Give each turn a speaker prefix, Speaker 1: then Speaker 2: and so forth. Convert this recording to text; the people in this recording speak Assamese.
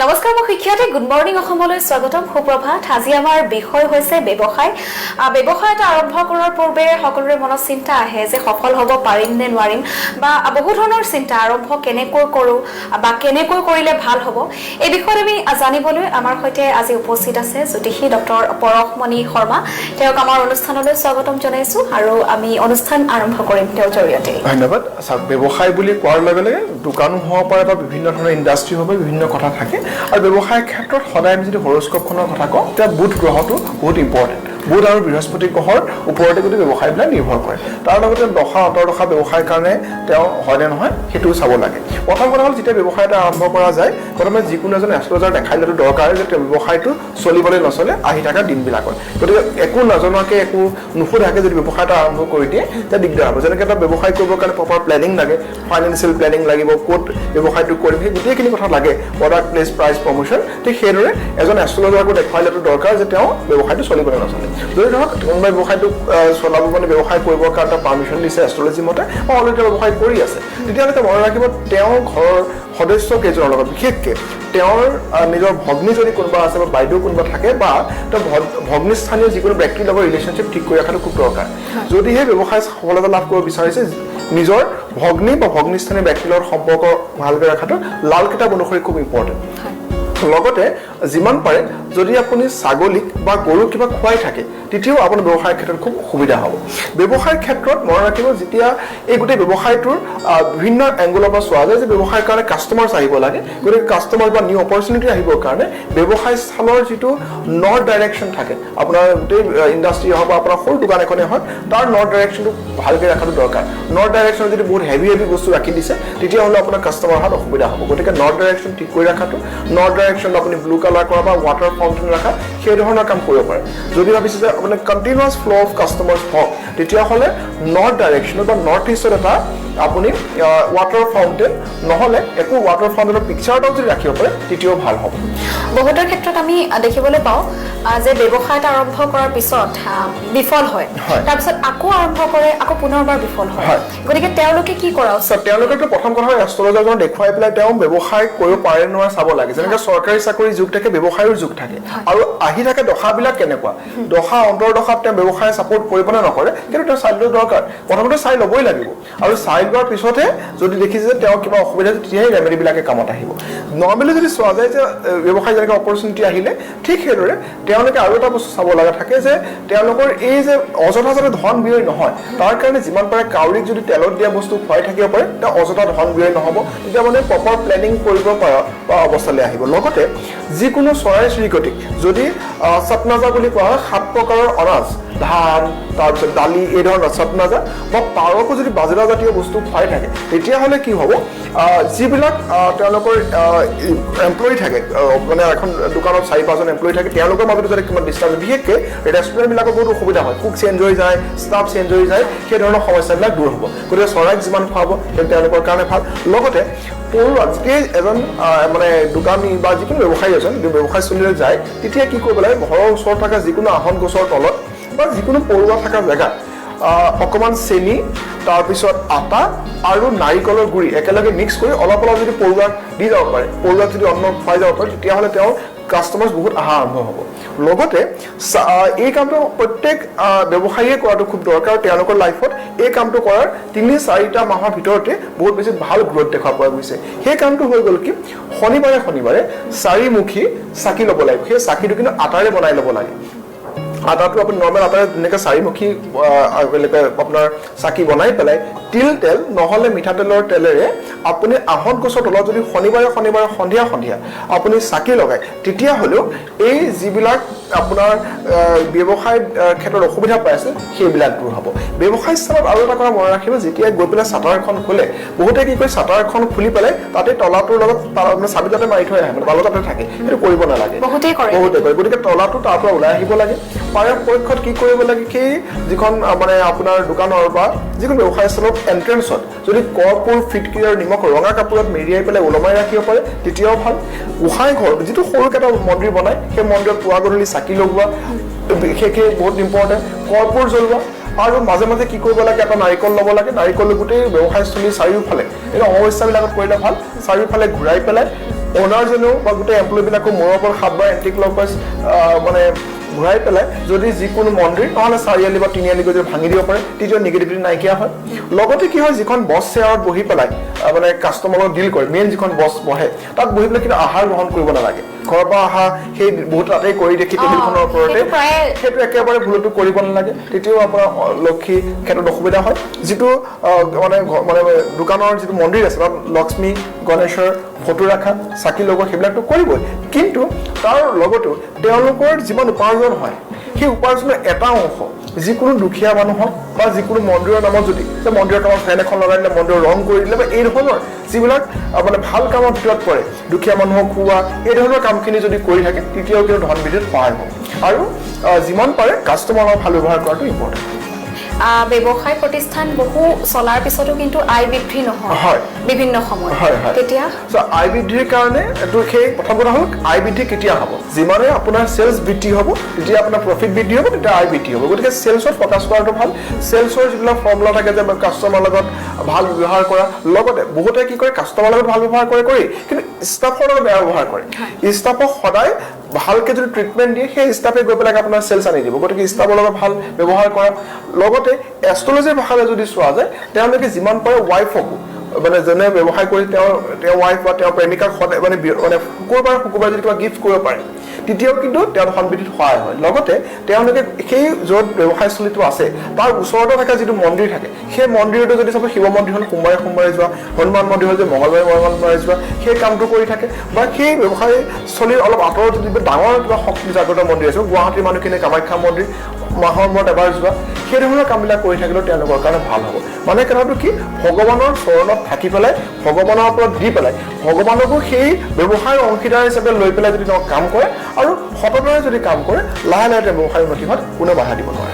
Speaker 1: নমস্কাৰ মই শিক্ষাৰ্থী গুড মৰ্নিং অসমলৈ স্বাগতম সুপ্ৰভাত আজি আমাৰ বিষয় হৈছে ব্যৱসায় এটা আৰম্ভ কৰাৰ পূৰ্বে সকলোৰে মনত চিন্তা আহে যে সফল হ'ব পাৰিম নে নোৱাৰিম বা বহু ধৰণৰ চিন্তা আৰম্ভ কেনেকৈ কৰোঁ বা কেনেকৈ কৰিলে ভাল হ'ব এই বিষয়ত আমি জানিবলৈ আমাৰ সৈতে আজি উপস্থিত আছে জ্যোতিষী ডক্টৰ পৰশমণি শৰ্মা তেওঁক আমাৰ অনুষ্ঠানলৈ স্বাগতম জনাইছো আৰু আমি অনুষ্ঠান আৰম্ভ কৰিম তেওঁৰ জৰিয়তে
Speaker 2: ধন্যবাদ ব্যৱসায় বুলি কোৱাৰ লগে লগে দোকান হ'ব পাৰে বা বিভিন্ন ধৰণৰ ইণ্ডাষ্ট্ৰি হ'ব বিভিন্ন কথা থাকে আৰু ব্যৱসায়ৰ ক্ষেত্ৰত সদায় আমি যদি হৰস্কোপখনৰ কথা কওঁ তেতিয়া বুধ গ্ৰহটো বহুত ইম্পৰ্টেণ্ট বুধ আৰু বৃহস্পতি গ্ৰহৰ ওপৰতে গোটেই ব্যৱসায়বিলাক নিৰ্ভৰ কৰে তাৰ লগতে দশা অন্তৰ্দশা ব্যৱসায়ৰ কাৰণে তেওঁ হয়নে নহয় সেইটোও চাব লাগে প্ৰথম কথা হ'ল যেতিয়া ব্যৱসায় এটা আৰম্ভ কৰা যায় প্ৰথমে যিকোনো এজন এষ্ট্ৰলজাৰ দেখাই লোৱাটো দৰকাৰ যে তেওঁ ব্যৱসায়টো চলিবলৈ নচলে আহি থকা দিনবিলাকত গতিকে একো নজনাকৈ একো নুসুধাকৈ যদি ব্যৱসায় এটা আৰম্ভ কৰি দিয়ে তেতিয়া দিগদাৰ হ'ব যেনেকৈ এটা ব্যৱসায় কৰিবৰ কাৰণে প্ৰপাৰ প্লেনিং লাগে ফাইনেন্সিয়েল প্লেনিং লাগিব ক'ত ব্যৱসায়টো কৰিম সেই গোটেইখিনি কথা লাগে প্ৰডাক্ট প্লেচ প্ৰাইচ প্ৰমোশ্যন ঠিক সেইদৰে এজন এষ্ট্ৰলজাৰকো দেখুৱাই লোৱাটো দৰকাৰ যে তেওঁ ব্যৱসায়টো চলিবলৈ নচলে যদি ধৰক কোনোবাই ব্যৱসায়টো চলাব মানে ব্যৱসায় কৰিবৰ কাৰণে পাৰ্মিশ্যন দিছে এষ্ট্ৰলজি মতে বা অলৰেডি ব্যৱসায় কৰি আছে তেতিয়াহ'লে তেওঁ মনত ৰাখিব তেওঁৰ ঘৰৰ সদস্য কেইজনৰ লগত বিশেষকৈ তেওঁৰ নিজৰ ভগ্নী যদি কোনোবা আছে বা বাইদেউ কোনোবা থাকে বা তেওঁ ভগ্নীস্থানীয় যিকোনো ব্যক্তিৰ লগত ৰিলেশ্যনশ্বিপ ঠিক কৰি ৰখাটো খুব দৰকাৰ যদিহে ব্যৱসায় সফলতা লাভ কৰিব বিচাৰিছে নিজৰ ভগ্নী বা ভগ্নীস্থানীয় ব্যক্তিৰ লগত সম্পৰ্ক ভালকৈ ৰখাটো লাল কিতাপ অনুসৰি খুব ইম্পৰ্টেণ্ট লগতে যিমান পাৰে যদি আপুনি ছাগলীক বা গৰুক কিবা খুৱাই থাকে তেতিয়াও আপোনাৰ ব্যৱসায়ৰ ক্ষেত্ৰত খুব সুবিধা হ'ব ব্যৱসায়ৰ ক্ষেত্ৰত মনত ৰাখিব যেতিয়া এই গোটেই ব্যৱসায়টোৰ বিভিন্ন এংগলৰ পৰা চোৱা যায় যে ব্যৱসায়ৰ কাৰণে কাষ্টমাৰ্ছ আহিব লাগে গতিকে কাষ্টমাৰ বা নিউ অপৰচুনিটি আহিবৰ কাৰণে ব্যৱসায় স্থানৰ যিটো নৰ্থ ডাইৰেকশ্যন থাকে আপোনাৰ গোটেই ইণ্ডাষ্ট্ৰি হওক বা আপোনাৰ সৰু দোকান এখনেই হওক তাৰ নৰ্থ ডাইৰেকশ্যনটো ভালকৈ ৰখাটো দৰকাৰ নৰ্থ ডাইৰেকশ্যনত যদি বহুত হেভি বস্তু ৰাখি দিছে তেতিয়াহ'লে আপোনাৰ কাষ্টমাৰ অহাত অসুবিধা হ'ব গতিকে নৰ্থ ডাইৰেকশ্যন ঠিক কৰি ৰখাটো নৰ্থ ডাইৰেকশ্যনত আপুনি ব্লু কালাৰ কৰা বা ৱাটাৰ ফাউণ্টেন ৰখা সেই ধৰণৰ কাম কৰিব পাৰে যদি ভাবিছে যে আপোনাৰ কণ্টিনিউৱাছ ফ্ল' অফ কাষ্টমাৰ্ছ হওক তেতিয়াহ'লে নৰ্থ ডাইৰেকশ্যনত বা নৰ্থ ইষ্টত এটা আপুনি ৱাটাৰ ফাউণ্টেন নহ'লে একো ৱাটাৰ ফাউণ্টেনৰ পিকচাৰ এটাও যদি ৰাখিব পাৰে তেতিয়াও ভাল হ'ব
Speaker 1: বহুতৰ ক্ষেত্ৰত আমি দেখিবলৈ পাওঁ যে ব্যৱসায় এটা আৰম্ভ কৰাৰ পিছত বিফল হয় তাৰপিছত আকৌ আৰম্ভ কৰে আকৌ পুনৰবাৰ বিফল হয় গতিকে তেওঁলোকে কি কৰা উচিত
Speaker 2: তেওঁলোকেতো প্ৰথম কথা এষ্ট্ৰলজাৰজনক দেখুৱাই পেলাই তেওঁ ব্যৱসায় কৰিব পাৰে নোৱাৰে চাব লাগে যেনেকৈ চৰকাৰী চাকৰি যুগ থাকে ব্যৱসায়ৰ যুগ থাকে আৰু আহি থাকে দশাবিলাক কেনেকুৱা দশা অন্তৰ্দশাত তেওঁ ব্যৱসায় ছাপোৰ্ট কৰিব নে নকৰে কিন্তু তেওঁ চাই লোৱা দৰকাৰ প্ৰথমতে চাই ল'বই লাগিব আৰু চাই লোৱাৰ পিছতহে যদি দেখিছে যে তেওঁ কিবা অসুবিধা তেতিয়াহে ৰেমেডিবিলাকে কামত আহিব নৰ্মেলি যদি চোৱা যায় যে ব্যৱসায় যেনেকৈ অপৰচুনিটি আহিলে ঠিক সেইদৰে তেওঁলোকে আৰু এটা বস্তু চাব লগা থাকে যে তেওঁলোকৰ এই যে অযথা যাতে ধন ব্যয় নহয় তাৰ কাৰণে যিমান পাৰে কাউৰীক যদি তেলত দিয়া বস্তু খুৱাই থাকিব পাৰে তেওঁ অযথা ধন ব্যয় নহ'ব তেতিয়া মানে প্ৰপাৰ প্লেনিং কৰিব পৰা অৱস্থালৈ আহিব লগতে যিকোনো চৰাই চিৰিকটিক যদি সতনাজা বুলি কোৱা হয় 7 প্ৰকাৰৰ অনাজ ধান তাৰপিছত দালি এই ধৰণৰ সতনাজা বা পাৰকো যদি বাজৰা জাতীয় বস্তু খুৱাই থাকে তেতিয়াহ'লে কি হ'ব যিবিলাক তেওঁলোকৰ এমপ্লয়ী থাকে মানে এখন দোকানত 4-5জন এমপ্লয়ী থাকে তেওঁলোকৰ মাজতো যদি কিমান ডিষ্টাৰ্ব বিশেষকৈ ৰেষ্টুৰেণ্টবিলাকৰ বহুত অসুবিধা হয় কুক চেঞ্জ হৈ যায় ষ্টাফ চেঞ্জ হৈ যায় সেই ধৰণৰ সমস্যাবিলাক দূৰ হ'ব গতিকে চৰাইক যিমান খুৱাব সেইটো তেওঁলোকৰ কাৰণে ভাল লগতে পৰুৱা যেতিয়া এজন মানে দোকানী বা যিকোনো ব্যৱসায়ী এজন ব্যৱসায় চলিলৈ যায় তেতিয়া কি কৰিব লাগে ঘৰৰ ওচৰত থকা যিকোনো আহন গছৰ তলত বা যিকোনো পৰুৱা থকা জেগাত অকণমান চেনি তাৰপিছত আটা আৰু নাৰিকলৰ গুড়ি একেলগে মিক্স কৰি অলপ অলপ যদি পৰুৱাক দি যাব পাৰে পৰুৱাক যদি অন্ন খুৱাই যাব পাৰে তেতিয়াহ'লে তেওঁৰ কাষ্টমাৰ্ছ বহুত অহা আৰম্ভ হ'ব লগতে এই কামটো প্ৰত্যেক ব্যৱসায়ীয়ে কৰাটো খুব দৰকাৰ তেওঁলোকৰ লাইফত এই কামটো কৰাৰ 3-4টা মাহৰ ভিতৰতে বহুত বেছি ভাল গ্ৰথ দেখা পোৱা গৈছে সেই কামটো হৈ গ'ল কি শনিবাৰে 4মুখী চাকি ল'ব লাগিব সেই চাকিটো কিন্তু আটাৰে বনাই ল'ব লাগে আটাটো আপুনি নৰ্মেল আটাৰে ধুনীয়াকৈ 4মুখী আপোনাৰ চাকি বনাই পেলাই তেল নহ'লে মিঠাতেলৰ তেলেৰে আপুনি আহত গছৰ তলত যদি শনিবাৰে সন্ধিয়া আপুনি চাকি লগায় তেতিয়াহ'লেও এই যিবিলাক আপোনাৰ ব্যৱসায় ক্ষেত্ৰত অসুবিধা পাই আছে সেইবিলাক দূৰ হ'ব ব্যৱসায় স্থানত আৰু এটা কথা মনত ৰাখিব যেতিয়া গৈ পেলাই চাটাৰখন খোলে বহুতে কি কৰে চাটাৰখন খুলি পেলাই তাতে তলাটোৰ লগত চাবি তাতে মাৰি থৈ আহে মানে বালত তাতে থাকে সেইটো কৰিব নালাগে বহুতে কৰে গতিকে তলাটো তাৰ পৰা ওলাই আহিব লাগে পৰাপক্ষত কি কৰিব লাগে সেই যিখন মানে আপোনাৰ দোকানৰ বা যিকোনো ব্যৱসায় স্থলত এণ্ট্ৰেন্সত যদি কৰ্পূৰ ফিটকিৰি আৰু নিমখ ৰঙা কাপোৰত মেৰিয়াই পেলাই ওলমাই ৰাখিব পাৰে তেতিয়াও ভাল গোসাঁই ঘৰ যিটো সৰুকৈ এটা মন্দিৰ বনায় সেই মন্দিৰত পুৱা গধূলি চাকি লগোৱা বিশেষকৈ বহুত ইম্পৰ্টেণ্ট কৰ্পূৰ জ্বলোৱা আৰু মাজে মাজে কি কৰিব লাগে এটা নাৰিকল ল'ব লাগে নাৰিকল গোটেই ব্যৱসায়স্থলীৰ চাৰিওফালে এই অমাৱস্যাবিলাকত কৰিলে ভাল চাৰিওফালে ঘূৰাই পেলাই অ'নাৰজনেও বা গোটেই এমপ্লয়ীবিলাকো মূৰৰ ওপৰত 7বাৰ এণ্টি ক্লকৱাইজ মানে ঘূৰাই পেলাই যদি যিকোনো মন্দিৰ নহ'লে চাৰিআলি বা তিনিআলি গৈ যদি ভাঙি দিব পাৰে তেতিয়া নিগেটিভিটি নাইকিয়া হয় লগতে কি হয় যিখন বছ চেয়াৰত বহি পেলাই মানে কাষ্টমাৰৰ ডিল কৰে মেইন যিখন বছ বহে তাত বহি পেলাই কিন্তু আহাৰ গ্ৰহণ কৰিব নালাগে ঘৰৰ পৰা অহা সেই বহুত তাতেই কৰি দেখি টেবুলখনৰ ওপৰতে সেইটো একেবাৰে ভুলটো কৰিব নালাগে তেতিয়াও আপোনাৰ লক্ষী ক্ষেত্ৰত অসুবিধা হয় যিটো মানে দোকানৰ যিটো মন্দিৰ আছে তাত লক্ষ্মী গণেশৰ ফটো ৰখা চাকি লগোৱা সেইবিলাকতো কৰিবই কিন্তু তাৰ লগতো তেওঁলোকৰ যিমান উপাৰ্জন হয় সেই উপাৰ্জনৰ এটা অংশ যিকোনো দুখীয়া মানুহক বা যিকোনো মন্দিৰৰ নামত যদি মন্দিৰৰ নামত ফেন এখন লগাই দিলে মন্দিৰৰ ৰং কৰি দিলে বা এই ধৰণৰ যিবিলাক মানে ভাল কামৰ ভিতৰত পৰে দুখীয়া মানুহক খুওৱা এই ধৰণৰ কামখিনি যদি কৰি থাকে তেতিয়াও কিন্তু ধন বৃদ্ধিত সহায় হ'ব আৰু যিমান পাৰে কাষ্টমাৰৰ ভাল ব্যৱহাৰ কৰাটো ইম্পৰ্টেণ্ট
Speaker 1: ব্যৱসায় প্ৰতিষ্ঠান বহু চলাৰ পিছতো কিন্তু আয় বৃদ্ধি নহয় বিভিন্ন সময়ত তেতিয়া
Speaker 2: আয় বৃদ্ধিৰ কাৰণে এইটো সেই প্ৰথম কথা হ'ল আয় বৃদ্ধি কেতিয়া হ'ব যিমানে আপোনাৰ চেলছ বৃদ্ধি হ'ব তেতিয়া আপোনাৰ প্ৰফিট বৃদ্ধি হ'ব তেতিয়া আয় বৃদ্ধি হ'ব গতিকে চেলছত ফ'কাছ কৰাটো ভাল চেলছৰ যিবিলাক ফৰ্মুলা থাকে যে কাষ্টমাৰৰ লগত ভাল ব্যৱহাৰ কৰা লগতে বহুতে কি কৰে কাষ্টমাৰৰ লগত ভাল ব্যৱহাৰ কৰে কিন্তু ষ্টাফৰ লগত বেয়া ব্যৱহাৰ কৰে ষ্টাফক সদায় ভালকে যদি ট্ৰিটমেণ্ট দিয়ে সেই ষ্টাফে গৈ পেলাই আপোনাৰ চেলছ আনি দিব গতিকে ষ্টাফৰ লগত ভাল ব্যৱহাৰ কৰা লগতে এষ্ট্ৰলজিৰ ভাষাৰে যদি চোৱা যায় তেওঁলোকে যিমান পাৰে ৱাইফকো মানে যেনে ব্যৱসায় কৰি তেওঁৰ ৱাইফ বা তেওঁৰ প্ৰেমিকাক সদায় মানে শুকুৰবাৰে যদি কিবা গিফ্ট কৰিব পাৰে তেতিয়াও কিন্তু তেওঁৰ ধন বৃদ্ধিত সহায় হয় লগতে তেওঁলোকে সেই য'ত ব্যৱসায়স্থলীটো আছে তাৰ ওচৰতে থকা যিটো মন্দিৰ থাকে সেই মন্দিৰটো যদি চাব শিৱ মন্দিৰ হ'ল সোমবাৰে যোৱা হনুমান মন্দিৰ হ'ল যে মঙলবাৰে যোৱা সেই কামটো কৰি থাকে বা সেই ব্যৱসায়স্থলীৰ অলপ আঁতৰত যদি ডাঙৰ কিবা শক্তি জাগ্ৰত মন্দিৰ আছে গুৱাহাটীৰ মানুহখিনিয়ে কামাখ্যা মন্দিৰ মাহৰ মূৰত এবাৰ যোৱা সেই ধৰণৰ কামবিলাক কৰি থাকিলেও তেওঁলোকৰ কাৰণে ভাল হ'ব মানে কথাটো কি ভগৱানৰ চৰণত থাকি পেলাই ভগৱানৰ ওপৰত দি পেলাই ভগৱানকো সেই ব্যৱসায়ৰ অংশীদাৰ হিচাপে লৈ পেলাই যদি তেওঁ কাম কৰে আৰু সততাৰে যদি কাম কৰে লাহে লাহে তেওঁ ব্যৱসায়ৰ উন্নতি হোৱাত কোনেও বাধা দিব নোৱাৰে